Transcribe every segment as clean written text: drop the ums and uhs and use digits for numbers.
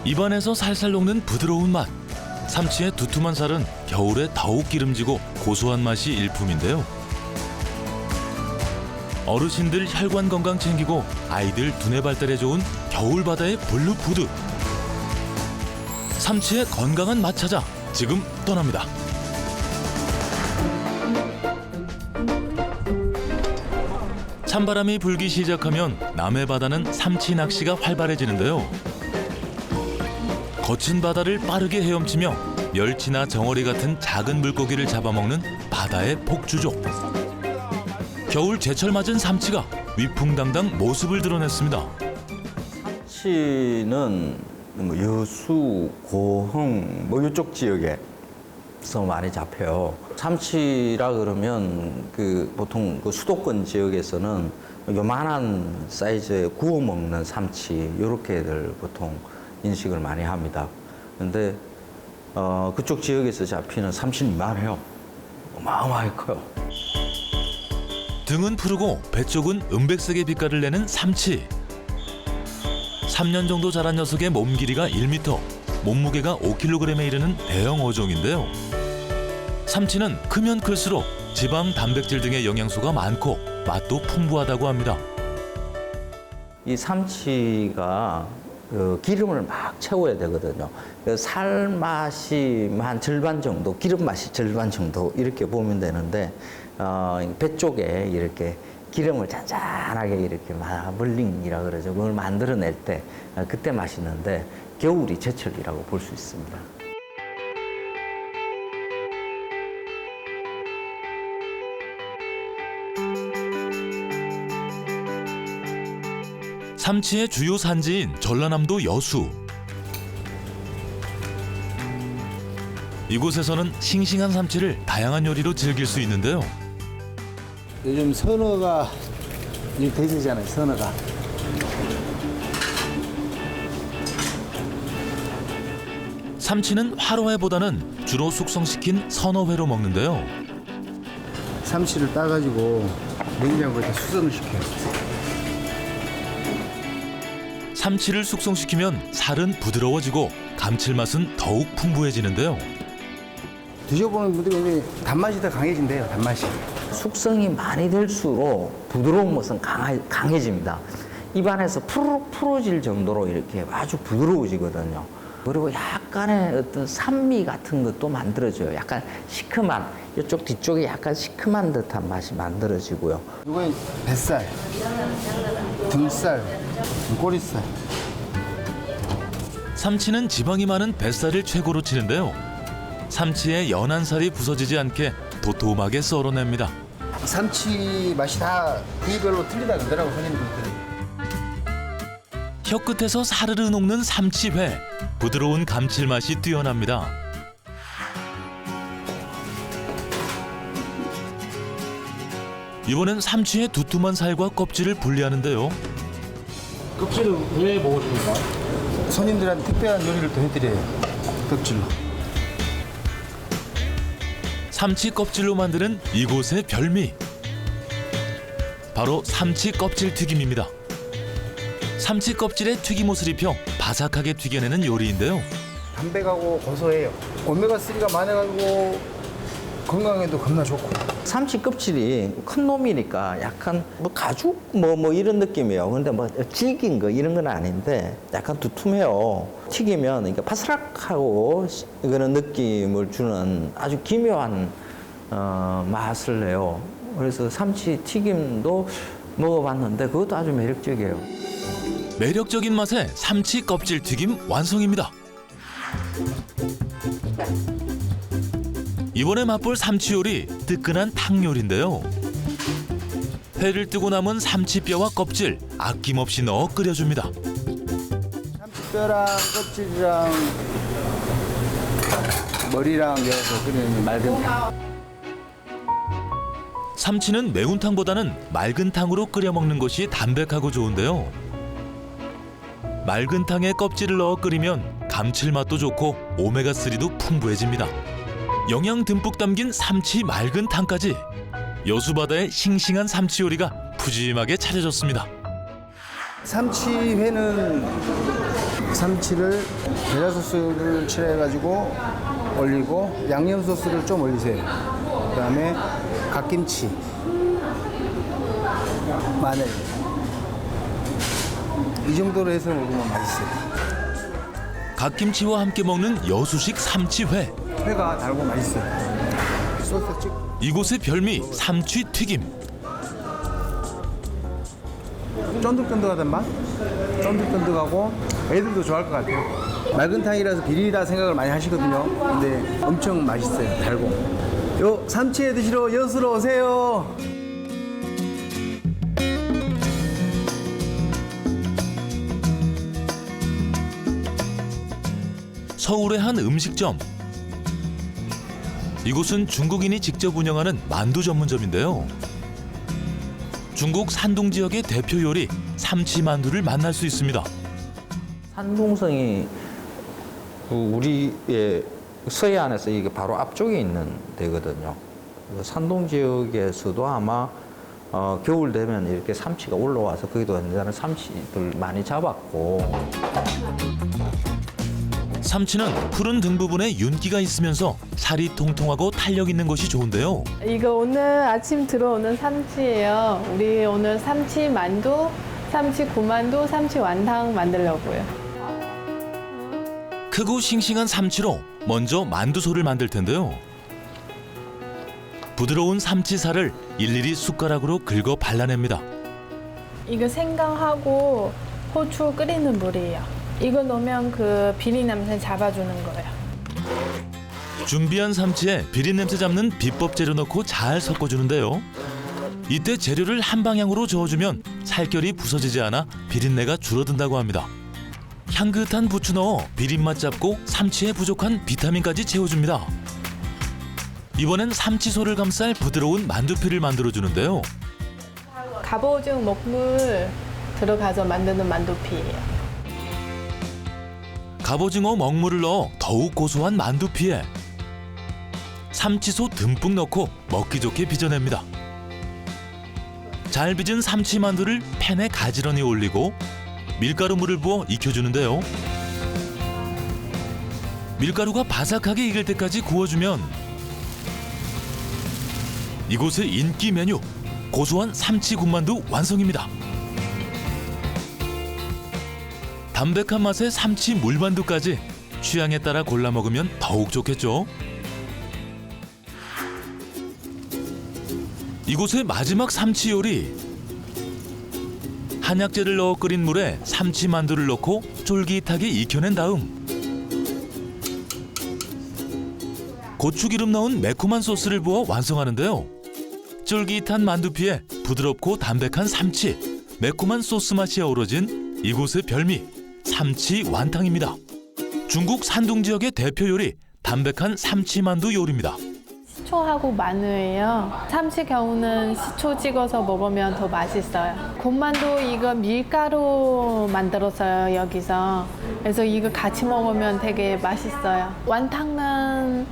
입안에서 살살 녹는 부드러운 맛. 삼치의 두툼한 살은 겨울에 더욱 기름지고 고소한 맛이 일품인데요. 어르신들 혈관 건강 챙기고 아이들 두뇌 발달에 좋은 겨울 바다의 블루푸드. 삼치의 건강한 맛 찾아 지금 떠납니다. 찬바람이 불기 시작하면 남해 바다는 삼치 낚시가 활발해지는데요. 거친 바다를 빠르게 헤엄치며 멸치나 정어리 같은 작은 물고기를 잡아먹는 바다의 폭주족. 겨울 제철 맞은 삼치가 위풍당당 모습을 드러냈습니다. 삼치는 여수, 고흥 이쪽 지역에서 많이 잡혀요. 삼치라 그러면 보통 수도권 지역에서는 요만한 사이즈의 구워 먹는 삼치 이렇게들 보통 인식을 많이 합니다. 그런데 그쪽 지역에서 잡히는 삼치는 이만해요. 어마어마하게 커요. 등은 푸르고 배 쪽은 은백색의 빛깔을 내는 삼치. 3년 정도 자란 녀석의 몸 길이가 1m, 몸무게가 5kg에 이르는 대형 어종인데요. 삼치는 크면 클수록 지방, 단백질 등의 영양소가 많고 맛도 풍부하다고 합니다. 이 삼치가 기름을 막 채워야 되거든요. 살 맛이 한 절반 정도, 기름 맛이 절반 정도 이렇게 보면 되는데 배 쪽에 이렇게 기름을 잔잔하게 이렇게 마블링이라 그러죠. 그걸 만들어낼 때 그때 맛있는데 겨울이 제철이라고 볼 수 있습니다. 삼치의 주요 산지인 전라남도 여수. 이곳에서는 싱싱한 삼치를 다양한 요리로 즐길 수 있는데요. 요즘 선어가 대세잖아요, 선어가. 삼치는 화로회보다는 주로 숙성시킨 선어회로 먹는데요. 삼치를 따가지고 냉장고에다 수성을 시켜요. 삼치를 숙성시키면 살은 부드러워지고 감칠맛은 더욱 풍부해지는데요. 드셔보는 분들이 단맛이 더 강해진대요, 단맛이. 숙성이 많이 될수록 부드러운 맛은 강해집니다. 입안에서 푸르륵 풀어질 정도로 이렇게 아주 부드러워지거든요. 그리고 약간의 어떤 산미 같은 것도 만들어져요. 약간 시큼한, 이쪽 뒤쪽에 약간 시큼한 듯한 맛이 만들어지고요. 이건 뱃살, 등살, 꼬리살. 삼치는 지방이 많은 뱃살을 최고로 치는데요. 삼치의 연한 살이 부서지지 않게 도톰하게 썰어냅니다. 삼치 맛이 다 부위별로 틀리다 그러더라고, 손님들이. 혀끝에서 사르르 녹는 삼치회. 부드러운 감칠맛이 뛰어납니다. 이번엔 삼치의 두툼한 살과 껍질을 분리하는데요. 껍질을 왜 먹어줍니까? 손님들한테 특별한 요리를 또 해드려요, 껍질로. 삼치 껍질로 만드는 이곳의 별미. 바로 삼치 껍질 튀김입니다. 삼치 껍질에 튀김옷을 입혀 바삭하게 튀겨내는 요리인데요. 담백하고 고소해요. 오메가3가 많아가지고 건강에도 겁나 좋고. 삼치 껍질이 큰 놈이니까 약간 가죽 이런 느낌이에요. 근데 질긴 거 이런 건 아닌데 약간 두툼해요. 튀기면 이게 바스락하고 그런 느낌을 주는 아주 기묘한 맛을 내요. 그래서 삼치 튀김도 먹어봤는데 그것도 아주 매력적이에요. 매력적인 맛의 삼치 껍질 튀김 완성입니다. 이번에 맛볼 삼치 요리 뜨끈한 탕 요리인데요. 회를 뜨고 남은 삼치뼈와 껍질 아낌없이 넣어 끓여줍니다. 삼치뼈랑 껍질이랑 머리랑 넣어서 끓이는 맑은 탕. 삼치는 매운탕보다는 맑은 탕으로 끓여 먹는 것이 담백하고 좋은데요. 맑은 탕에 껍질을 넣어 끓이면 감칠맛도 좋고 오메가3도 풍부해집니다. 영양 듬뿍 담긴 삼치 맑은 탕까지 여수바다의 싱싱한 삼치 요리가 푸짐하게 차려졌습니다. 삼치회는 삼치를 게자 소스를 칠해가지고 올리고 양념 소스를 좀 올리세요. 그다음에 갓김치, 마늘 이 정도로 해서 먹으면 맛있어요. 갓김치와 함께 먹는 여수식 삼치회. 회가 달고 맛있어요. 소스 찍고. 이곳의 별미 삼치 튀김. 쫀득쫀득하단 맛? 쫀득쫀득하고 애들도 좋아할 것 같아요. 맑은 탕이라서 비리다 생각을 많이 하시거든요. 근데 엄청 맛있어요. 달고. 요 삼치회 드시러 여수로 오세요. 서울의 한 음식점. 이곳은 중국인이 직접 운영하는 만두 전문점인데요. 중국 산둥 지역의 대표 요리 삼치 만두를 만날 수 있습니다. 산둥성이 우리의 서해안에서 이게 바로 앞쪽에 있는 데거든요. 산동 지역에서도 아마 겨울 되면 이렇게 삼치가 올라와서 거기도 옛날에 삼치들 많이 잡았고. 삼치는 푸른 등 부분에 윤기가 있으면서 살이 통통하고 탄력 있는 것이 좋은데요. 이거 오늘 아침 들어오는 삼치예요. 우리 오늘 삼치 만두, 삼치 구만두, 삼치 완탕 만들려고요. 크고 싱싱한 삼치로 먼저 만두소를 만들 텐데요. 부드러운 삼치살을 일일이 숟가락으로 긁어 발라냅니다. 이거 생강하고 고추 끓이는 물이에요. 이거 넣으면 그 비린 냄새 잡아주는 거예요. 준비한 삼치에 비린냄새 잡는 비법 재료 넣고 잘 섞어주는데요. 이때 재료를 한 방향으로 저어주면 살결이 부서지지 않아 비린내가 줄어든다고 합니다. 향긋한 부추 넣어 비린맛 잡고 삼치에 부족한 비타민까지 채워줍니다. 이번엔 삼치소를 감쌀 부드러운 만두피를 만들어주는데요. 갑오징어 먹물 들어가서 만드는 만두피예요. 갑오징어 먹물을 넣어 더욱 고소한 만두피에 삼치소 듬뿍 넣고 먹기 좋게 빚어냅니다. 잘 빚은 삼치 만두를 팬에 가지런히 올리고 밀가루 물을 부어 익혀주는데요. 밀가루가 바삭하게 익을 때까지 구워주면 이곳의 인기 메뉴 고소한 삼치 군만두 완성입니다. 담백한 맛의 삼치 물만두까지 취향에 따라 골라 먹으면 더욱 좋겠죠. 이곳의 마지막 삼치 요리. 한약재를 넣어 끓인 물에 삼치 만두를 넣고 쫄깃하게 익혀낸 다음 고추기름 넣은 매콤한 소스를 부어 완성하는데요. 쫄깃한 만두피에 부드럽고 담백한 삼치, 매콤한 소스 맛이 어우러진 이곳의 별미 삼치 완탕입니다. 중국 산둥 지역의 대표 요리 담백한 삼치 만두 요리입니다. 시초하고 마늘이에요. 삼치 경우는 시초 찍어서 먹으면 더 맛있어요. 군만두 이거 밀가루 만들었어요, 여기서. 그래서 이거 같이 먹으면 되게 맛있어요. 완탕은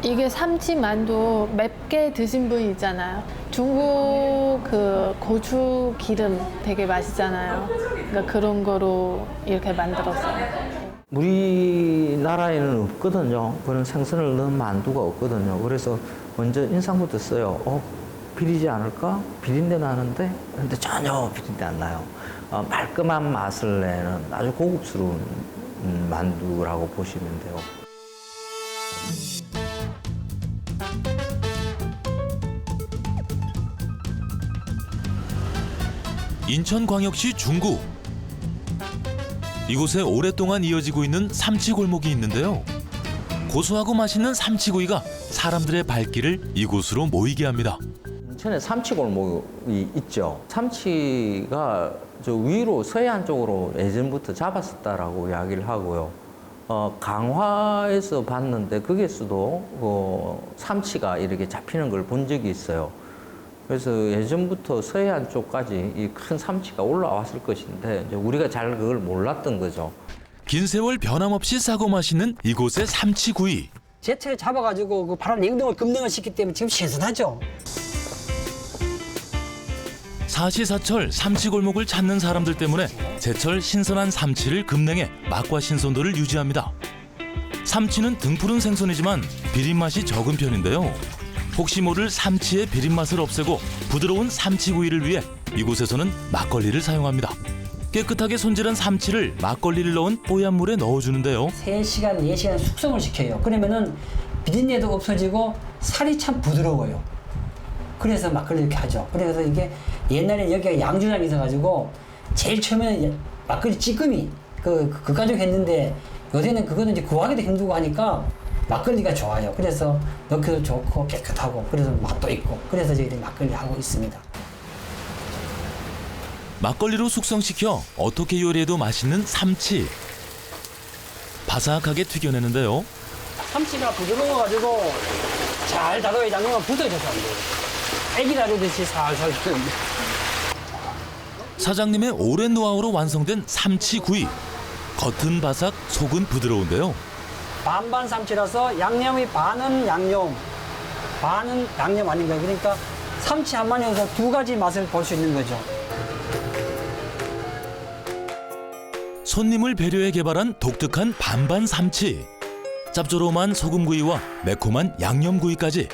이게 삼치 만두 맵게 드신 분 있잖아요. 중국 그 고추 기름 되게 맛있잖아요. 그러니까 그런 거로 이렇게 만들었어요. 우리나라에는 없거든요. 그런 생선을 넣은 만두가 없거든요. 그래서 먼저 인상부터 써요. 비리지 않을까? 비린내 나는데? 근데 전혀 비린내 안 나요. 말끔한 맛을 내는 아주 고급스러운 만두라고 보시면 돼요. 인천광역시 중구. 이곳에 오랫동안 이어지고 있는 삼치 골목이 있는데요. 고소하고 맛있는 삼치구이가 사람들의 발길을 이곳으로 모이게 합니다. 인천에 삼치 골목이 있죠. 삼치가 저 위로 서해안 쪽으로 예전부터 잡았었다라고 이야기를 하고요. 강화에서 봤는데 거기에서도 삼치가 이렇게 잡히는 걸 본 적이 있어요. 그래서 예전부터 서해안 쪽까지 이 큰 삼치가 올라왔을 것인데 이제 우리가 잘 그걸 몰랐던 거죠. 긴 세월 변함없이 싸고 맛있는 이곳의 삼치구이. 제철에 잡아가지고 그 바로 냉동을 급냉을 시키기 때문에 지금 신선하죠. 사시사철 삼치골목을 찾는 사람들 때문에 제철 신선한 삼치를 급냉해 맛과 신선도를 유지합니다. 삼치는 등푸른 생선이지만 비린맛이 적은 편인데요. 혹시 모를 삼치의 비린맛을 없애고 부드러운 삼치구이를 위해 이곳에서는 막걸리를 사용합니다. 깨끗하게 손질한 삼치를 막걸리를 넣은 뽀얀 물에 넣어주는데요. 3시간, 4시간 숙성을 시켜요. 그러면은 비린내도 없어지고 살이 참 부드러워요. 그래서 막걸리 이렇게 하죠. 그래서 이게 옛날에 여기가 양주장이 있어가지고 제일 처음에 막걸리 찌끔이 그 가지고 했는데 요새는 그거는 이제 구하기도 힘들고 하니까 막걸리가 좋아요. 그래서 넣기도 좋고 깨끗하고 그래서 맛도 있고 그래서 저희들이 막걸리 하고 있습니다. 막걸리로 숙성시켜 어떻게 요리해도 맛있는 삼치. 바삭하게 튀겨내는데요. 삼치가 부드러워가지고 잘 다뤄야 양념은 붙어져서 안 돼요. 애기 다루듯이 살살 끓는데. 사장님의 오랜 노하우로 완성된 삼치구이. 겉은 바삭, 속은 부드러운데요. 반반 삼치라서 양념이 반은 양념, 반은 양념 아닌가요? 그러니까 삼치 한 마리에서 두 가지 맛을 볼 수 있는 거죠. 손님을 배려해 개발한 독특한 반반 삼치. 짭조름한 소금구이와 매콤한 양념구이까지.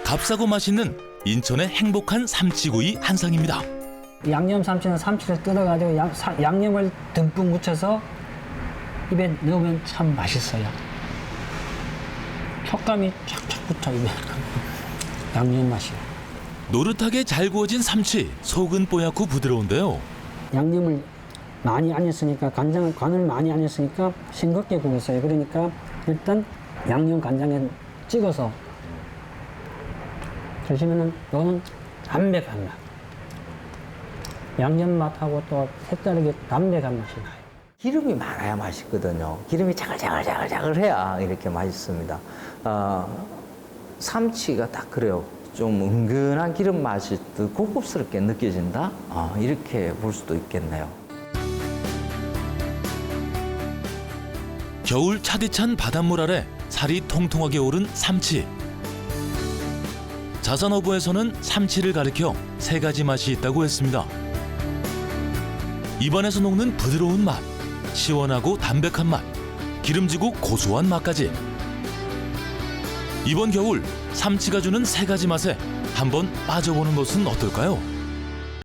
값싸고 맛있는 인천의 행복한 삼치구이 한 상입니다. 양념 삼치는 삼치를 뜯어가지고 양념을 듬뿍 묻혀서 입에 넣으면 참 맛있어요. 촉감이 쫙쫙 붙어 입에. 양념 맛이요. 노릇하게 잘 구워진 삼치, 속은 뽀얗고 부드러운데요. 양념을 많이 안 했으니까 간을 많이 안 했으니까 싱겁게 구웠어요. 그러니까 일단 양념 간장에 찍어서 드시면은 이거는 담백한 맛. 양념 맛하고 또 색다르게 담백한 맛이 나요. 기름이 많아야 맛있거든요. 기름이 자글자글 해야 이렇게 맛있습니다. 삼치가 딱 그래요. 좀 은근한 기름 맛이 더 고급스럽게 느껴진다? 이렇게 볼 수도 있겠네요. 겨울 차디찬 바닷물 아래 살이 통통하게 오른 삼치. 자산어부에서는 삼치를 가리켜 3가지 맛이 있다고 했습니다. 입안에서 녹는 부드러운 맛, 시원하고 담백한 맛, 기름지고 고소한 맛까지. 이번 겨울 삼치가 주는 3가지 맛에 한번 빠져보는 것은 어떨까요?